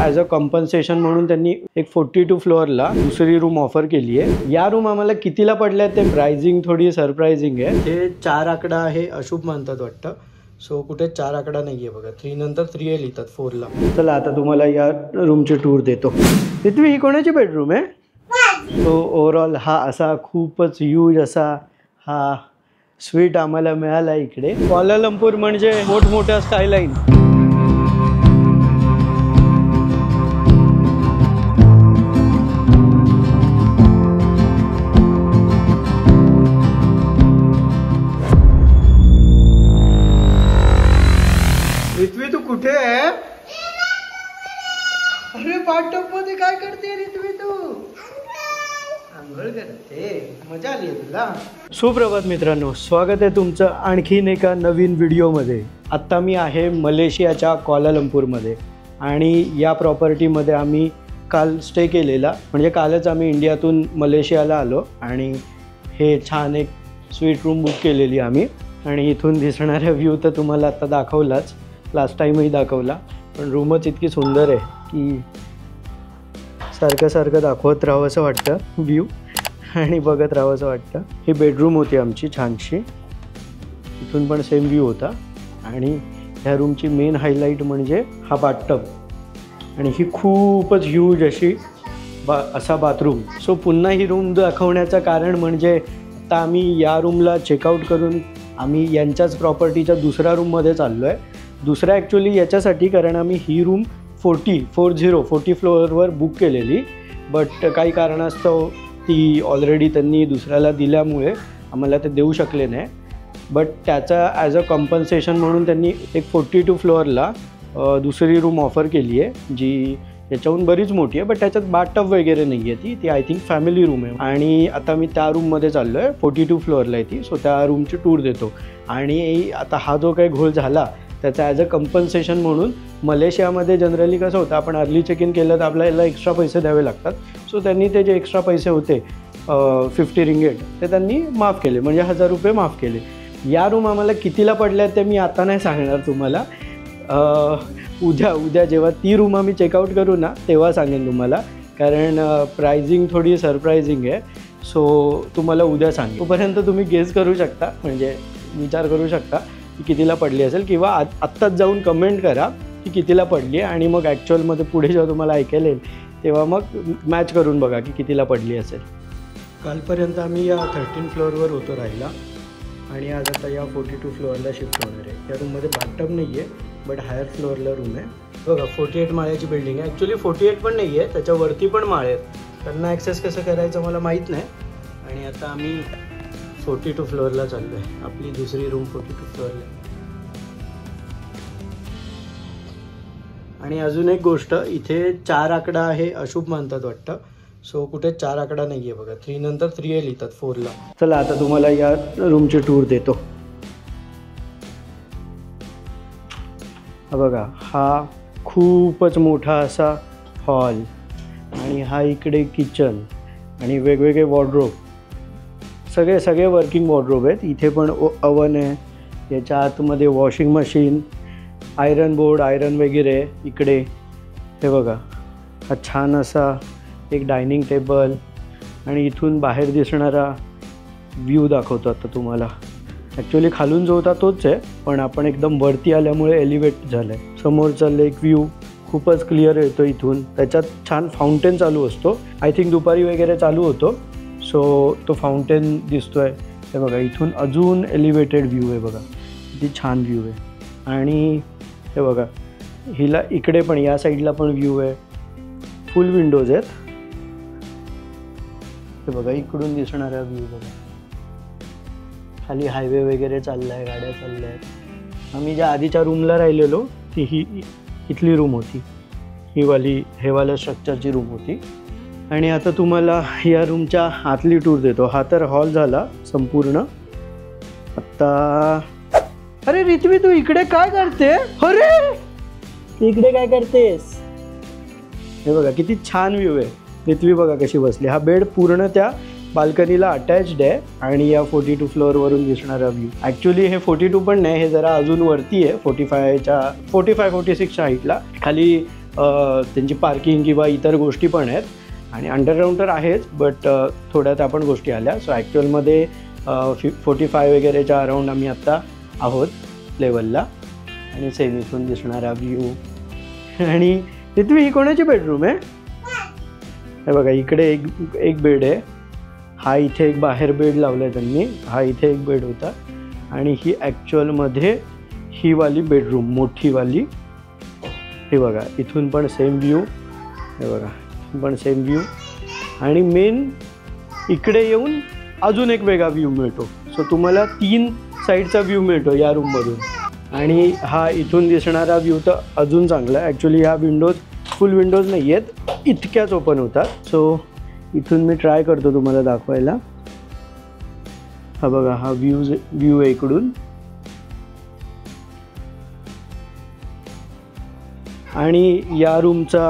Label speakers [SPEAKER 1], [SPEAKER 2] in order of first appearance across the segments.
[SPEAKER 1] As a compensation म्हणून त्यांनी एक 42 फ्लोअरला दुसरी रूम ऑफर केली आहे। या रूम आम्हाला कितीला पडल्या ते प्राइसिंग थोडी सरप्राइजिंग आहे। हे 4 आकडा आहे, अशुभ मानतात वाटतं। सो कुठे 4 आकडा नाहीये बघा, 3 नंतर 3 लिहितात 4 ला। चला आता तुम्हाला या रूमची टूर देतो। पृथ्वी, ही कोणाची बेडरूम आहे? तो ओव्हरऑल हा असा खूपच ह्यूज असा हा स्वीट आम्हाला मिळाला इकडे। क्वालालंपूर म्हणजे मोठमोठ्या स्कायलाईन। रित्वी तू कुठे आहे? अरे बाथटब मध्ये काय करते रित्वी तू? आंघोळ करते, मजा आली आहे तुला? सुप्रभात मित्रांनो, स्वागत आहे तुमचं आणखीन एका नवीन व्हिडिओमध्ये। आत्ता मी आहे मलेशियाच्या क्वालालंपूरमध्ये आणि या प्रॉपर्टीमध्ये आम्ही काल स्टे केलेला, म्हणजे कालच आम्ही इंडियातून मलेशियाला आलो आणि हे छान एक स्वीट रूम बुक केलेली आम्ही। आणि इथून दिसणारा व्ह्यू तर तुम्हाला आता दाखवलाच, लास्ट टाईमही दाखवला, पण रूमच इतकी सुंदर आहे की सारखं सारखं दाखवत राहावं असं वाटतं व्ह्यू आणि बघत राहावं असं वाटतं। ही बेडरूम होती आमची छानशी, इथून पण सेम व्ह्यू होता। आणि ह्या रूमची मेन हायलाईट म्हणजे हा बाथटब आणि ही खूपच ह्यूज अशी असा बाथरूम। सो पुन्हा ही रूम दाखवण्याचं कारण म्हणजे आता आम्ही या रूमला चेकआउट करून आम्ही यांच्याच प्रॉपर्टीच्या दुसऱ्या रूममध्ये चाललो आहे। दुसरा ॲक्च्युली याच्यासाठी कारण आम्ही ही रूम 40 फ्लोअरवर बुक केलेली, बट काही कारणास्तव ती ऑलरेडी त्यांनी दुसऱ्याला दिल्यामुळे आम्हाला ते देऊ शकले नाही। बट त्याचा ॲज अ कॉम्पन्सेशन म्हणून त्यांनी एक 42 फ्लोअरला दुसरी रूम ऑफर केली आहे, जी याच्याहून बरीच मोठी आहे, बट त्याच्यात बाथटब वगैरे नाही आहे। ती आय थिंक फॅमिली रूम आहे आणि आता मी त्या रूममध्ये चाललो आहे। 42 फ्लोअरला आहे ती, सो त्या रूमची टूर देतो। आणि आता हा जो काही घोळ झाला त्याचा ॲज अ कम्पन्सेशन म्हणून मलेशियामध्ये जनरली कसं होतं, आपण अर्ली चेक इन केलं तर आपल्याला एक्स्ट्रा पैसे द्यावे लागतात। सो त्यांनी ते जे एक्स्ट्रा पैसे होते 50 रिंगेट ते त्यांनी माफ केले, म्हणजे 1000 रुपये माफ केले। या रूम आम्हाला कितीला पडल्या ते मी आता नाही सांगणार तुम्हाला, उद्या जेव्हा ती रूम आम्ही चेकआउट करू ना तेव्हा सांगेन तुम्हाला, कारण प्राइसिंग थोडी सरप्राइजिंग आहे। सो तुम्हाला उद्या सांगेन, तोपर्यंत तुम्ही गेस करू शकता, म्हणजे विचार करू शकता की कितीला पडली असेल, किंवा आत्ताच जाऊन कमेंट करा की कितीला पडली आणि मग ॲक्च्युअलमध्ये पुढे जेव्हा तुम्हाला ऐकायला येईल तेव्हा मग मॅच करून बघा की कितीला पडली असेल। कालपर्यंत आम्ही या 13 फ्लोअरवर होतो राहिला आणि आज आता या 42 फ्लोअरला शिफ्ट होणार आहे। या रूममध्ये बाथटब नाही आहे, बट हायर फ्लोअरला रूम आहे बघा। 48 माळ्याची बिल्डिंग आहे, ॲक्च्युली 48 पण नाही आहे, त्याच्यावरती पण माळे आहेत, त्यांना ॲक्सेस कसं करायचं मला माहीत नाही। आणि आता आम्ही 42 फ्लोअरला चाललो आहे, आपली दुसरी रूम 42 फ्लोअरला। आणि अजून एक गोष्ट, इथे 4 आकडा आहे, अशुभ मानतात वाटतं। सो कुठे 4 आकडा नाही आहे बघा, 3 नंतर 3 लिहितात 4 ला। चला आता तुम्हाला या रूमची टूर देतो। हा बघा, हा खूपच मोठा असा हॉल आणि हा इकडे किचन आणि वेगवेगळे वॉर्डरोब, सगळे वर्किंग वॉर्डरोब आहेत। इथे पण ओव्हन आहे, याच्या आतमध्ये washing machine, iron board, iron वगैरे इकडे। हे बघा, हा छान असा एक डायनिंग टेबल आणि इथून बाहेर दिसणारा व्ह्यू दाखवतो आता तुम्हाला। ॲक्च्युली खालून जो होता तोच आहे, पण आपण एकदम वरती आल्यामुळे एलिव्हेट झालं आहे। समोरचा लेक व्ह्यू खूपच क्लिअर येतो इथून, त्याच्यात छान फाउंटेन चालू असतो, आय थिंक दुपारी वगैरे चालू होतो। सो तो फाउंटेन दिसतोय, हे बघा इथून अजून एलिव्हेटेड व्ह्यू आहे बघा, किती छान व्ह्यू आहे। आणि हे बघा हिला इकडे पण या साईडला पण व्ह्यू आहे, फुल विंडोज आहेत। हे बघा इकडून दिसणारा व्ह्यू बघा, खाली हायवे वगैरे चालला आहे, गाड्या चालल्या आहेत। आम्ही ज्या आधीच्या रूमला राहिलेलो ती ही इथली रूम होती, हे वाल्या स्ट्रक्चरची रूम होती। आणि आता तुम्हाला या रूमच्या आतली टूर देतो। हा तर हॉल झाला संपूर्ण। आता अरे रित्वी तू इकडे काय करते? अरे इकडे काय करतेस? हे बघा किती छान व्ह्यू आहे, रित्वी बघा कशी बसली। हा बेड पूर्ण त्या बाल्कनीला अटॅच्ड आहे आणि या 42 फ्लोअरवरून दिसणारा व्ह्यू। ॲक्च्युली हे 42 पण नाही, हे जरा अजून वरती आहे, 45-46च्या हाईटला। खाली त्यांची पार्किंग किंवा इतर गोष्टी पण आहेत आणि अंडरग्राऊंड तर आहेच, बट थोड्या त्या पण गोष्टी आल्या. सो ॲक्च्युअलमध्ये 45 वगैरेच्या अराऊंड आम्ही आत्ता आहोत लेवलला. आणि सेम इथून दिसणारा व्ह्यू. आणि तिथे ही कोणाची बेडरूम आहे? हे बघा, इकडे एक बेड आहे. हा इथे एक बाहेर बेड लावला आहे त्यांनी. हा इथे एक बेड होता. आणि ही ॲक्च्युअलमध्ये ही वाली बेडरूम मोठीवाली. हे बघा, इथून पण सेम व्ह्यू. हे बघा, इथून पण सेम व्ह्यू. आणि मेन इकडे येऊन अजून एक वेगळा व्ह्यू मिळतो. सो तुम्हाला 3 साईडचा व्ह्यू मिळतो या रूममधून. आणि हा इथून दिसणारा व्ह्यू तर अजून चांगला आहे. ॲक्च्युली ह्या विंडोज फुल विंडोज नाही आहेत, इतक्याच ओपन होतात. सो इथून मी ट्राय करतो तुम्हाला दाखवायला. हा बघा, हा व्ह्यू आहे इकडून. आणि या रूमचा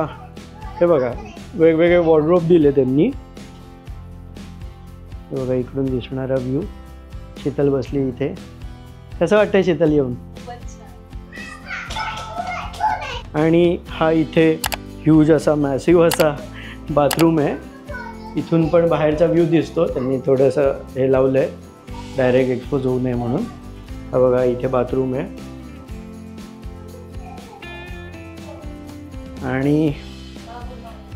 [SPEAKER 1] हे बघा, वेगवेगळे वॉर्डरोब दिले त्यांनी. हे बघा, इकडून दिसणारा व्ह्यू. शीतल बसली इथे. कसं वाटतंय शीतल येऊन? आणि हा इथे ह्यूज असा मॅसिव्ह असा बाथरूम आहे. इथून पण बाहेरचा व्ह्यू दिसतो. त्यांनी थोडंसं हे लावलं आहे डायरेक्ट एक्सपोज होऊ नये म्हणून. हा बघा, इथे बाथरूम आहे. आणि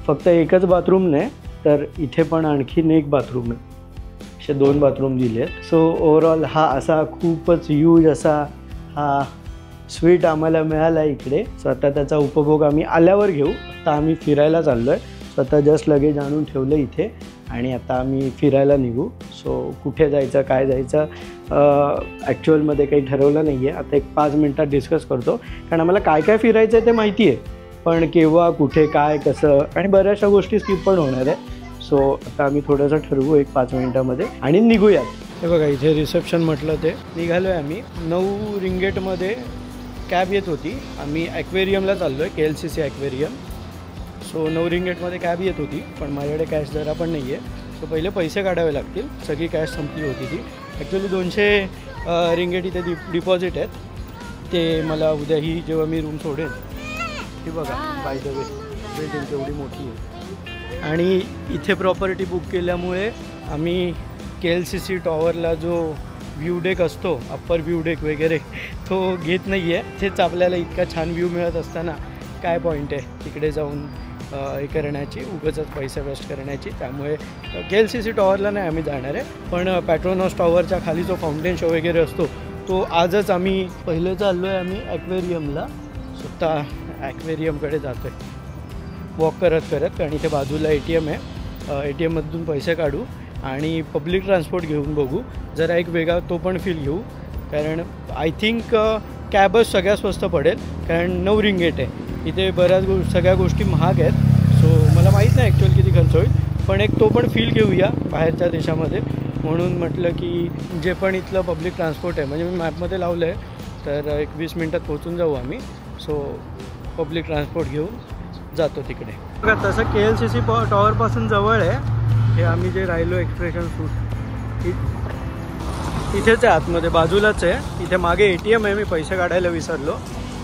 [SPEAKER 1] फक्त एकच बाथरूम नाही तर इथे पण आणखीन एक बाथरूम आहे. असे 2 बाथरूम दिले आहेत. सो ओव्हरऑल हा असा खूपच ह्यूज असा हा स्वीट आम्हाला मिळाला इकडे. सो आता त्याचा उपभोग आम्ही आल्यावर घेऊ. आता आम्ही फिरायला चाललो आहे. स्वतः जस्ट लगेज आणून ठेवलं इथे आणि आता आम्ही फिरायला निघू. सो कुठे जायचं, काय जायचं, ॲक्च्युअलमध्ये काही ठरवलं नाही आहे. आता एक 5 मिनटात डिस्कस करतो, कारण आम्हाला काय काय फिरायचं आहे ते माहिती आहे, पण केव्हा, कुठे, काय, कसं, आणि बऱ्याचशा गोष्टी स्किप पण होणार आहे. सो आता आम्ही थोडंसं ठरवू एक 5 मिनटामध्ये आणि निघूयात. हे बघा, इथे रिसेप्शन म्हटलं ते निघालो आहे आम्ही. 9 रिंगेटमध्ये कॅब येत होती. आम्ही ॲक्वेरियमला चाललो आहे, KLCC ॲक्वेरियम. सो 9 रिंगेटमध्ये कॅब येत होती, पण माझ्याकडे कॅश जरा पण नाही आहे. सो पहिले पैसे काढावे लागतील. सगळी कॅश संपली होती ती. ॲक्च्युली 200 रिंगेट इथे डिपॉझिट आहेत. ते मला उद्या ही जेव्हा मी रूम सोडेन, ही बघा बाय द वे बिल्डिंग एवढी मोठी आहे. आणि इथे प्रॉपर्टी बुक केल्यामुळे आम्ही KLCC टॉवरला जो व्ह्यू डेक असतो, अप्पर व्ह्यू डेक वगैरे, तो घेत नाही आहे. तेच आपल्याला इतका छान व्ह्यू मिळत असताना काय पॉईंट आहे तिकडे जाऊन हे करण्याची, उगाचच पैसे वेस्ट करण्याची. त्यामुळे KLCC टॉवरला नाही आम्ही जाणार आहे. पण पॅट्रोनॉस टॉवरच्या खाली जो फाउंटेन शो वगैरे असतो तो आजच आम्ही पहिले चाललो आहे आम्ही ॲक्वेरियमला. स्वतः ॲक्वेरियमकडे जातो आहे वॉक करत करत, कारण इथे बाजूला ATM आहे. ATMमधून पैसे काढू आणि पब्लिक ट्रान्सपोर्ट घेऊन बघू. जरा एक वेगळा तो पण फील घेऊ, कारण आय थिंक कॅबच सगळ्यात स्वस्त पडेल, कारण 9 रिंगेट आहे. इथे बऱ्याच सगळ्या गोष्टी महाग आहेत. सो मला माहीत नाही ॲक्च्युअल किती खर्च होईल, पण एक तो पण फील घेऊया बाहेरच्या देशामध्ये. म्हणून म्हटलं की जे पण इथलं पब्लिक ट्रान्सपोर्ट आहे, म्हणजे मी मॅपमध्ये लावलं आहे, तर एक 20 मिनटात पोहोचून जाऊ आम्ही. सो पब्लिक ट्रान्सपोर्ट घेऊन जातो तिकडे. बघा, तसं KLCC टॉवरपासून जवळ आहे. हे आम्ही जे राहिलो एक्सप्रेशन फ्रूट इथेच आहे, आतमध्ये बाजूलाच आहे. इथे मागे ATM आहे. मी पैसे काढायला विसरलो,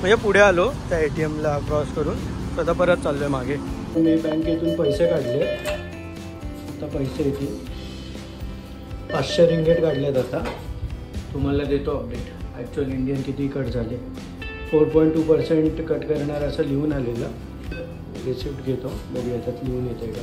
[SPEAKER 1] म्हणजे पुढे आलो त्या ATMला क्रॉस करून. आता परत चाललो आहे मागे. मी बँकेतून पैसे काढले. आता पैसे येतील. 500 रिंगेट काढलेत. आता तुम्हाला देतो अपडेट. ॲक्च्युअल इंडियन किती कट झाले. 4.2% कट करणार असं लिहून आलेलं. रिसिप्ट घेतो, बघू याच्यात लिहून येते का.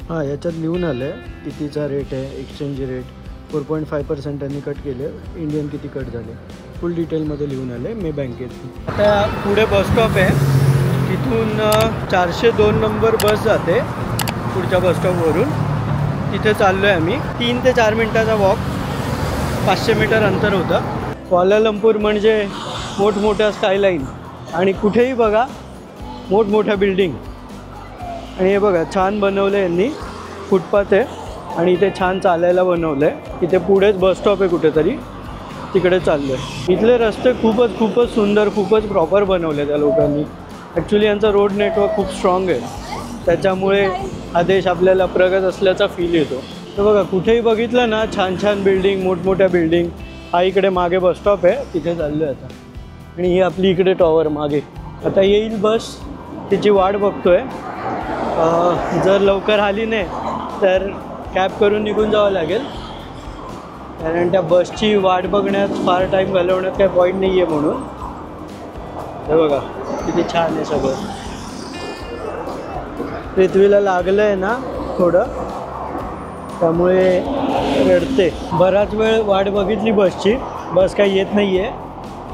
[SPEAKER 1] हां, याच्यात लिहून आलं आहे कितीचा रेट आहे. एक्सचेंज रेट 4.5% त्यांनी कट केले. इंडियन किती कट झाले फुल डिटेलमध्ये लिहून आले मी बँकेत. आता पुढे बस स्टॉप आहे. तिथून 402 नंबर बस जाते पुढच्या बसस्टॉपवरून. तिथे चाललो आहे आम्ही. 3 ते 4 मिनटाचा वॉक, 500 मीटर अंतर होतं. क्वालालंपूर म्हणजे मोठमोठ्या स्कायलाईन आणि कुठेही बघा मोठमोठ्या बिल्डिंग. आणि हे बघा छान बनवलं आहे यांनी. फुटपाथ आहे आणि इथे छान चालायला बनवलं आहे. इथे पुढेच बस स्टॉप आहे कुठेतरी, तिकडे चाललो आहे. इथले रस्ते खूपच सुंदर, खूपच प्रॉपर बनवले त्या लोकांनी. ॲक्च्युली यांचं रोड नेटवर्क खूप स्ट्रॉंग आहे, त्याच्यामुळे हा देश आपल्याला प्रगत असल्याचा फील येतो. तर बघा कुठेही बघितलं ना छान बिल्डिंग, मोठमोठ्या बिल्डिंग. हा इकडे मागे बस स्टॉप आहे, तिथे चाललो आहे आता. आणि ही आपली इकडे टॉवर मागे. आता येईल बस तिची वाट बघतोय. जर लवकर आली नाही तर कॅब करून निघून जावं लागेल, कारण त्या बसची वाट बघण्यात फार टाईम घालवण्यात काही पॉईंट नाही आहे म्हणून. हे बघा किती छान आहे सगळं. पृथ्वीला लागलं आहे ना थोडं, त्यामुळे रडते. बराच वेळ वाट बघितली बसची, बस काही येत नाही आहे.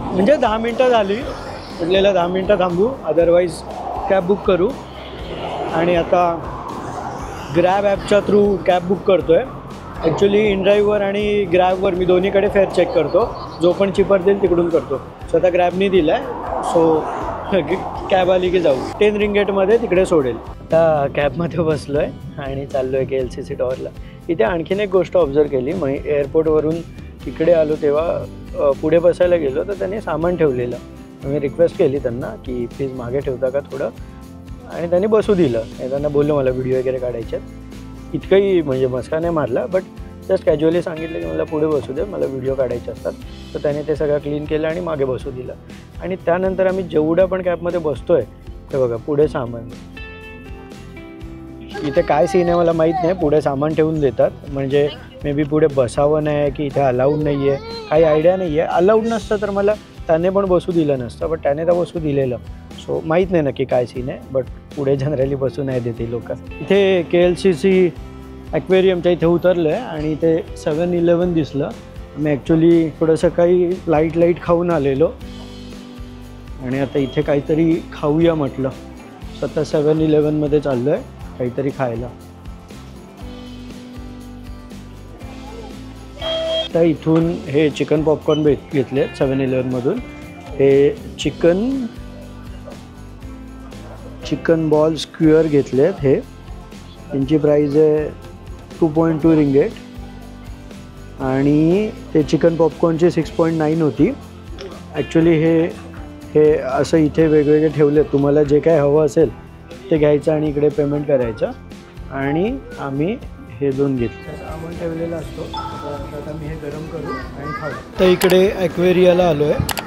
[SPEAKER 1] म्हणजे 10 मिनटं झाली, म्हटलेलं 10 मिनटं थांबू, अदरवाईज कॅब बुक करू. आणि आता ग्रॅब ॲपच्या थ्रू कॅब बुक करतो आहे. ॲक्च्युली इनड्राईव्हवर आणि ग्रॅबवर मी दोन्हीकडे फेअर चेक करतो, जो पण चिपर देईल तिकडून करतो. स्वतः ग्रॅबनी दिला आहे, सो कॅब आली की जाऊ. 10 रिंगेटमध्ये तिकडे सोडेल. आता कॅबमध्ये बसलो आहे आणि चाललो आहे KLCC टॉवरला. इथे आणखीन एक गोष्ट ऑब्झर्व केली. मग एअरपोर्टवरून इकडे आलो तेव्हा पुढे बसायला गेलो तर त्यांनी सामान ठेवलेलं. मी रिक्वेस्ट केली त्यांना की प्लीज मागे ठेवता का थोडं, आणि त्यांनी बसू दिलं. त्यांना बोललो मला व्हिडिओ वगैरे काढायच्यात. इतकंही म्हणजे मस्का नाही मारला, बट जस्ट कॅज्युअली सांगितलं की मला पुढे बसू दे, मला व्हिडिओ काढायचे असतात. तर त्याने ते सगळं क्लीन केलं आणि मागे बसू दिलं. आणि त्यानंतर आम्ही जेवढा पण कॅबमध्ये बसतो आहे ते बघा पुढे सामान. इथे काय सीन आहे मला माहीत नाही. पुढे सामान ठेवून देतात, म्हणजे मे बी पुढे बसावं नाही की इथे अलाउड नाही आहे, काही आयडिया नाही आहे. अलाउड नसतं तर मला त्याने पण बसू दिलं नसतं, बट त्याने तर बसू दिलेलं. सो माहीत नाही नक्की काय सीन आहे, बट पुढे जनरली बसू नाही देते लोक. इथे KLCC ॲक्वेरियमच्या इथे उतरलं आहे आणि इथे 7-11 दिसलं. मी ॲक्च्युली थोडंसं काही लाईट खाऊन आलेलो आणि आता इथे काहीतरी खाऊया म्हटलं. स्वतः 7-11मध्ये चाललो आहे काहीतरी खायला. तर इथून हे चिकन पॉपकॉर्न घेतले 7-11मधून. हे चिकन बॉल स्क्युअर घेतले आहेत. हे त्यांची प्राईज आहे 2.2 रिंगेट आणि ते चिकन पॉपकॉर्नची 6.9 होती. ॲक्च्युली हे असं इथे वेगवेगळे ठेवले आहेत. तुम्हाला जे काय हवं असेल ते घ्यायचं आणि इकडे पेमेंट करायचं. आणि आम्ही हे 2 घेतले. सामान ठेवलेला असतो. आता मी हे गरम करू आणि खाऊ. तर इकडे ॲक्वेरियाला आलो आहे